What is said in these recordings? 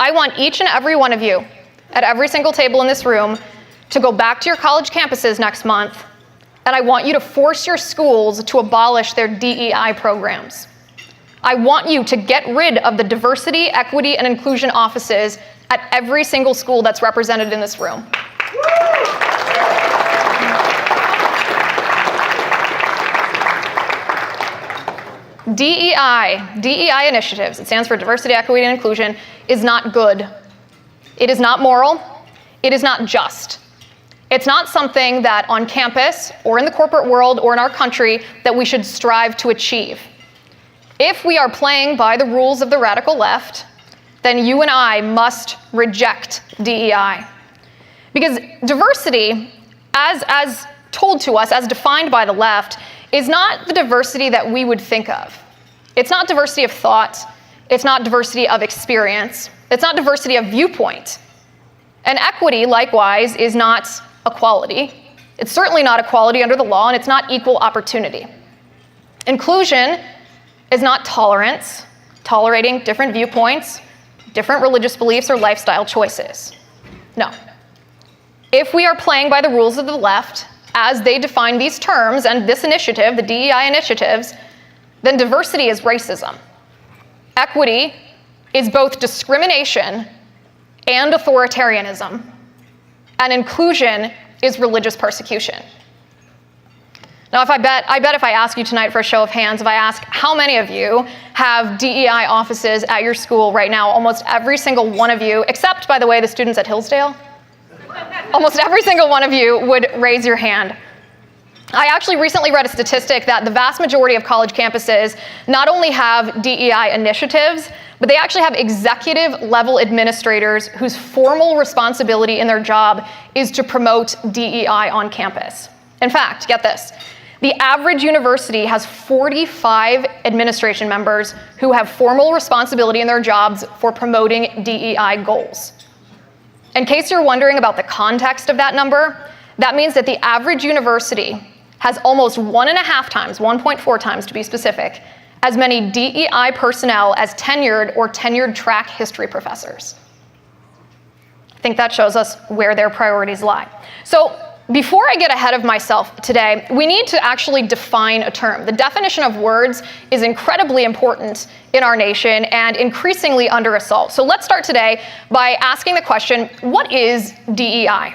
I want each and every one of you at every single table in this room to go back to your college campuses next month, and I want you to force your schools to abolish their DEI programs. I want you to get rid of the diversity, equity, and inclusion offices at every single school that's represented in this room. DEI initiatives, it stands for diversity, equity, and inclusion, is not good. It is not moral. It is not just. It's not something that on campus or in the corporate world or in our country that we should strive to achieve. If we are playing by the rules of the radical left, then you and I must reject DEI. Because diversity, as told to us, as defined by the left, is not the diversity that we would think of. It's not diversity of thought. It's not diversity of experience. It's not diversity of viewpoint. And equity, likewise, is not equality. It's certainly not equality under the law, and it's not equal opportunity. Inclusion is not tolerance, tolerating different viewpoints, different religious beliefs, or lifestyle choices. No. If we are playing by the rules of the left, as they define these terms and this initiative, the DEI initiatives, then diversity is racism. Equity is both discrimination and authoritarianism. And inclusion is religious persecution. Now, I bet if I ask you tonight for a show of hands, if I ask how many of you have DEI offices at your school right now, almost every single one of you, except, by the way, the students at Hillsdale, almost every single one of you would raise your hand. I actually recently read a statistic that the vast majority of college campuses not only have DEI initiatives, but they actually have executive level administrators whose formal responsibility in their job is to promote DEI on campus. In fact, get this, the average university has 45 administration members who have formal responsibility in their jobs for promoting DEI goals. In case you're wondering about the context of that number, that means that the average university has almost 1.5 times, 1.4 times to be specific, as many DEI personnel as tenured or tenured track history professors. I think that shows us where their priorities lie. So before I get ahead of myself today, we need to actually define a term. The definition of words is incredibly important in our nation and increasingly under assault. So let's start today by asking the question, what is DEI?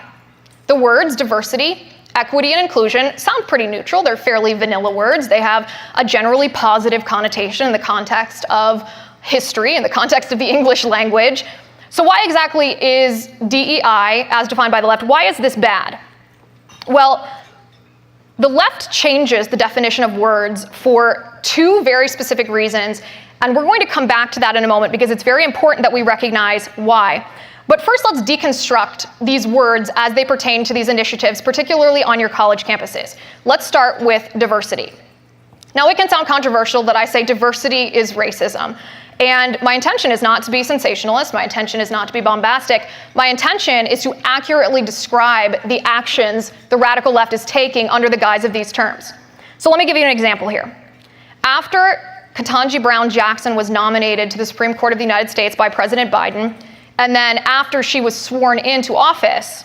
The words diversity, equity, and inclusion sound pretty neutral. They're fairly vanilla words. They have a generally positive connotation in the context of history, in the context of the English language. So why exactly is DEI, as defined by the left, why is this bad? Well, the left changes the definition of words for two very specific reasons, and we're going to come back to that in a moment because it's very important that we recognize why. But first, let's deconstruct these words as they pertain to these initiatives, particularly on your college campuses. Let's start with diversity. Now, it can sound controversial that I say diversity is racism. And my intention is not to be sensationalist. My intention is not to be bombastic. My intention is to accurately describe the actions the radical left is taking under the guise of these terms. So let me give you an example here. After Ketanji Brown Jackson was nominated to the Supreme Court of the United States by President Biden, and then after she was sworn into office,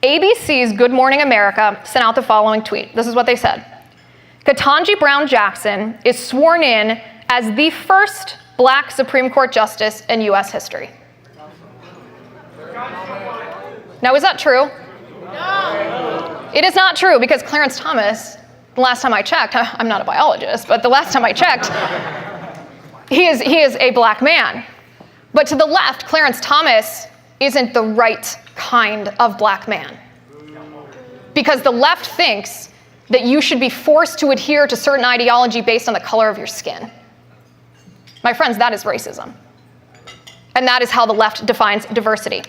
ABC's Good Morning America sent out the following tweet. This is what they said. Ketanji Brown Jackson is sworn in as the first Black Supreme Court justice in U.S. history. Now, is that true? No. It is not true because Clarence Thomas, the last time I checked, I'm not a biologist, but the last time I checked, he is a Black man. But to the left, Clarence Thomas isn't the right kind of Black man. Because the left thinks that you should be forced to adhere to certain ideology based on the color of your skin. My friends, that is racism. And that is how the left defines diversity.